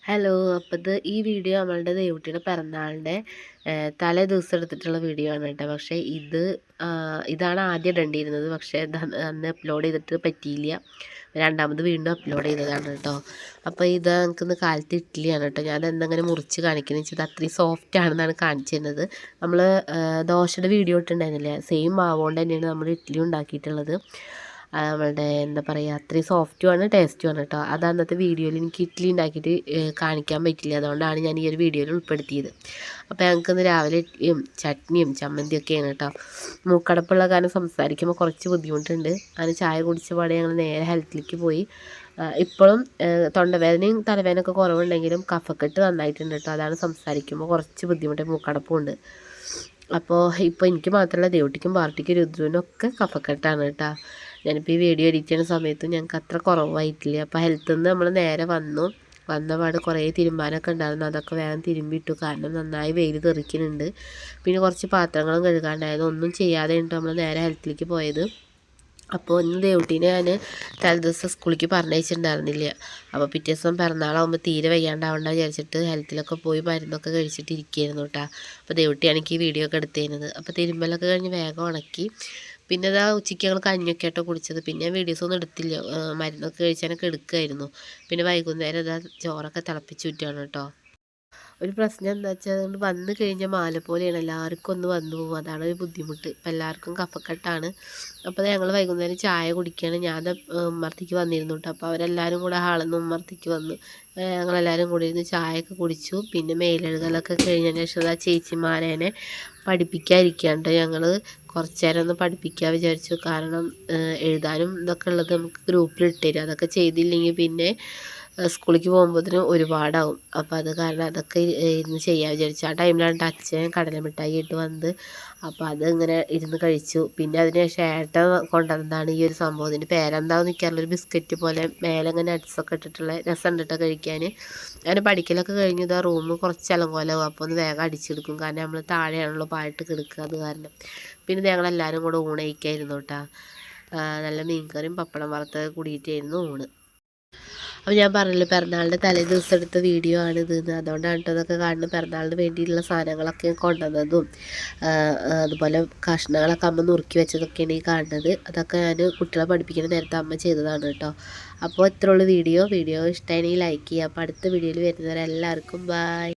Hello. അപ്പോൾ ഈ video നമ്മളുടെ ദേവുട്ടിയുടെ പിറന്നാളിൻ്റെ തലേ ദിവസം എടുത്തിട്ടുള്ള വീഡിയോ ആണ് കേട്ടോ. പക്ഷേ ഇതാണ് ആദ്യം ഇടേണ്ടിയിരുന്നത്. പക്ഷേ അന്ന് അപ്ലോഡ് ചെയ്തിട്ട് പറ്റിയില്ല. രണ്ടാമത് വീണ്ടും അപ്ലോഡ് ചെയ്തതാണ് കേട്ടോ. അപ്പോൾ ഇത് എനിക്കിന്ന് കാലത്ത് ഇഡ്ഡലിയാണ് കേട്ടോ. ഞാൻ എന്തെങ്കിലും മുറിച്ച് കാണിക്കുന്നത് വെച്ചാൽ അത്രയും സോഫ്റ്റ് ആണെന്നാണ് കാണിച്ചിരുന്നത്. നമ്മൾ ദോശയുടെ വീഡിയോ ഇട്ടുണ്ടായിരുന്നില്ലേ, സെയിം മാവുകൊണ്ട് തന്നെയാണ് നമ്മൾ ഇഡ്ഡലി ഉണ്ടാക്കിയിട്ടുള്ളത്. നമ്മളുടെ എന്താ പറയുക, അത്രയും സോഫ്റ്റുമാണ് ടേസ്റ്റുമാണ് കേട്ടോ. അത് അന്നത്തെ വീഡിയോയിൽ എനിക്ക് ഇഡ്ഡലി ഉണ്ടാക്കിയിട്ട് കാണിക്കാൻ പറ്റില്ല. അതുകൊണ്ടാണ് ഞാൻ ഈ ഒരു വീഡിയോയിൽ ഉൾപ്പെടുത്തിയത്. അപ്പോൾ ഞങ്ങൾക്കിന്ന് രാവിലെ ഇഡ്ഡലിയും ചട്നിയും ചമ്മന്തിയൊക്കെയാണ് കേട്ടോ. മൂക്കടപ്പുള്ള കാരണം സംസാരിക്കുമ്പോൾ കുറച്ച് ബുദ്ധിമുട്ടുണ്ട്. അങ്ങനെ ചായ കുടിച്ച പാടെ ഞങ്ങൾ നേരെ ഹെൽത്തിലേക്ക് പോയി. ഇപ്പോഴും തൊണ്ടവേദനയും തലവേദനയൊക്കെ കുറവുണ്ടെങ്കിലും കഫക്കെട്ട് നന്നായിട്ടുണ്ട് കേട്ടോ. അതാണ് സംസാരിക്കുമ്പോൾ കുറച്ച് ബുദ്ധിമുട്ട്, മൂക്കടപ്പുണ്ട്. അപ്പോൾ ഇപ്പോൾ എനിക്ക് മാത്രമല്ല, ദേവുട്ടിക്കും പാർട്ടിക്കും രുദ്രുവിനും ഒക്കെ കഫക്കെട്ടാണ് കേട്ടോ. ഞാനിപ്പോൾ ഈ വീഡിയോ എഡിറ്റ് ചെയ്യുന്ന സമയത്ത് ഞങ്ങൾക്ക് അത്ര കുറവായിട്ടില്ല. അപ്പോൾ ഹെൽത്തിൽ നിന്ന് നമ്മൾ നേരെ വന്ന പാട് കുറേ തിരുമ്പാനൊക്കെ ഉണ്ടായിരുന്നു. അതൊക്കെ വേഗം തിരുമ്പിയിട്ടു. കാരണം നന്നായി വെയിൽ തെറിക്കുന്നുണ്ട്. പിന്നെ കുറച്ച് പാത്രങ്ങളും കഴുകാണ്ടായിരുന്നു. ഒന്നും ചെയ്യാതെ ഉണ്ട് നമ്മൾ നേരെ ഹെൽത്തിലേക്ക് പോയത്. അപ്പോൾ ഇന്ന് ദേവുട്ടീനെ ഞാൻ തലേദിവസം സ്കൂളിലേക്ക് പറഞ്ഞയച്ചിട്ടുണ്ടായിരുന്നില്ല. അപ്പോൾ പിറ്റേ ദിവസം പിറന്നാളാകുമ്പോൾ തീരെ വയ്യാണ്ടാവണ്ട വിചാരിച്ചിട്ട് ഹെൽത്തിലൊക്കെ പോയി മരുന്നൊക്കെ കഴിച്ചിട്ട് ഇരിക്കുകയായിരുന്നു കേട്ടോ. അപ്പോൾ ദേവുട്ടിയാണെങ്കിൽ ഈ വീഡിയോ ഒക്കെ എടുത്തിരുന്നത്. അപ്പോൾ തിരുമ്പലൊക്കെ കഴിഞ്ഞ് വേഗം ഉണക്കി. പിന്നെ അതാ ഉച്ചയ്ക്ക് ഞങ്ങൾ കഞ്ഞൊക്കെ ആയിട്ടോ കുടിച്ചത്. പിന്നെ വീഡിയോസൊന്നും എടുത്തില്ല, മരുന്നൊക്കെ കഴിച്ചാനൊക്കെ എടുക്കുമായിരുന്നു. പിന്നെ വൈകുന്നേരം അതാ ചോറൊക്കെ തിളപ്പിച്ച് വിറ്റാണ് കേട്ടോ. ഒരു പ്രശ്നം എന്താ വെച്ചാൽ, അതുകൊണ്ട് വന്നു കഴിഞ്ഞാൽ മാല പോലെയാണ്, എല്ലാവർക്കും ഒന്ന് വന്നു പോകും. അതാണ് ഒരു ബുദ്ധിമുട്ട്. ഇപ്പം എല്ലാവർക്കും കഫക്കെട്ടാണ്. അപ്പോൾ ഞങ്ങൾ വൈകുന്നേരം ചായ കുടിക്കുകയാണ്. ഞാൻ ഉമ്മർത്തേക്ക് വന്നിരുന്നു കേട്ടോ. അപ്പോൾ അവരെല്ലാവരും കൂടെ ഹാളിൽ നിന്ന് ഉമ്മർത്തേക്ക് വന്നു. ഞങ്ങളെല്ലാവരും കൂടി ഇരുന്ന് ചായയൊക്കെ കുടിച്ചു. പിന്നെ മേലെഴുകലൊക്കെ കഴിഞ്ഞതിന് ശേഷം ആ ചേച്ചിമാരേനെ പഠിപ്പിക്കാതിരിക്കാണ്ട് ഞങ്ങൾ കുറച്ച് നേരം ഒന്ന് പഠിപ്പിക്കാൻ വിചാരിച്ചു. കാരണം എഴുതാനും ഇതൊക്കെ ഉള്ളത് നമുക്ക് ഗ്രൂപ്പിൽ ഇട്ടുതരും. അതൊക്കെ ചെയ്തില്ലെങ്കിൽ പിന്നെ സ്കൂളിലേക്ക് പോകുമ്പോഴത്തേനും ഒരുപാടാവും. അപ്പോൾ അത് കാരണം അതൊക്കെ ഇരുന്ന് ചെയ്യാൻ വിചാരിച്ചു. ആ ടൈമിലാണ് അച്ഛൻ കടലമിഠായി ആയിട്ട് വന്നത്. അപ്പോൾ അത് ഇങ്ങനെ ഇരുന്ന് കഴിച്ചു. പിന്നെ അതിന് ശേഷം ഏട്ടൻ കൊണ്ടുവന്നതാണ് ഈ ഒരു സംഭവം. ഇതിൻ്റെ പേരെന്താണെന്ന് എനിക്കറിയില്ല. ഒരു ബിസ്ക്കറ്റ് പോലെ മേലെ ഇങ്ങനെ നട്ട്സൊക്കെ ഇട്ടിട്ടുള്ള രസം ഇട്ടിട്ട് കഴിക്കാൻ. അങ്ങനെ പഠിക്കലൊക്കെ കഴിഞ്ഞ് ഇതാ റൂം കുറച്ച് അലങ്കോലമാവും. അപ്പോൾ ഒന്ന് വേഗം അടിച്ചെടുക്കും. കാരണം നമ്മൾ താഴെയാണല്ലോ പായിട്ട് കിടക്കുക. അത് കാരണം പിന്നെ ഞങ്ങളെല്ലാവരും കൂടെ ഊണയിക്കായിരുന്നു കേട്ടോ. നല്ല മീൻകറിയും പപ്പടം വറുത്തൊക്കെ കൂടിയിട്ടായിരുന്നു ഊണ്. അപ്പോൾ ഞാൻ പറഞ്ഞില്ല, പിറന്നാളിൻ്റെ തലേ ദിവസം എടുത്ത വീഡിയോ ആണിതെന്ന്. അതുകൊണ്ടാണ് കേട്ടോ അതൊക്കെ കാണുന്നത്. പിറന്നാളിന് വേണ്ടിയിട്ടുള്ള സാധനങ്ങളൊക്കെ കൊണ്ടുവന്നതും അതുപോലെ കഷ്ണങ്ങളൊക്കെ അമ്മ നുറുക്കി വെച്ചതൊക്കെയാണ് ഈ കാണുന്നത്. അതൊക്കെ ഞാൻ കുട്ടികളെ പഠിപ്പിക്കുന്ന നേരത്തെ അമ്മ ചെയ്തതാണ് കേട്ടോ. അപ്പോൾ ഇത്രയുള്ള വീഡിയോ ഇഷ്ടമാണെങ്കിൽ ലൈക്ക് ചെയ്യുക. അപ്പോൾ അടുത്ത വീഡിയോയിൽ വരുന്നവരെല്ലാവർക്കും ബൈ.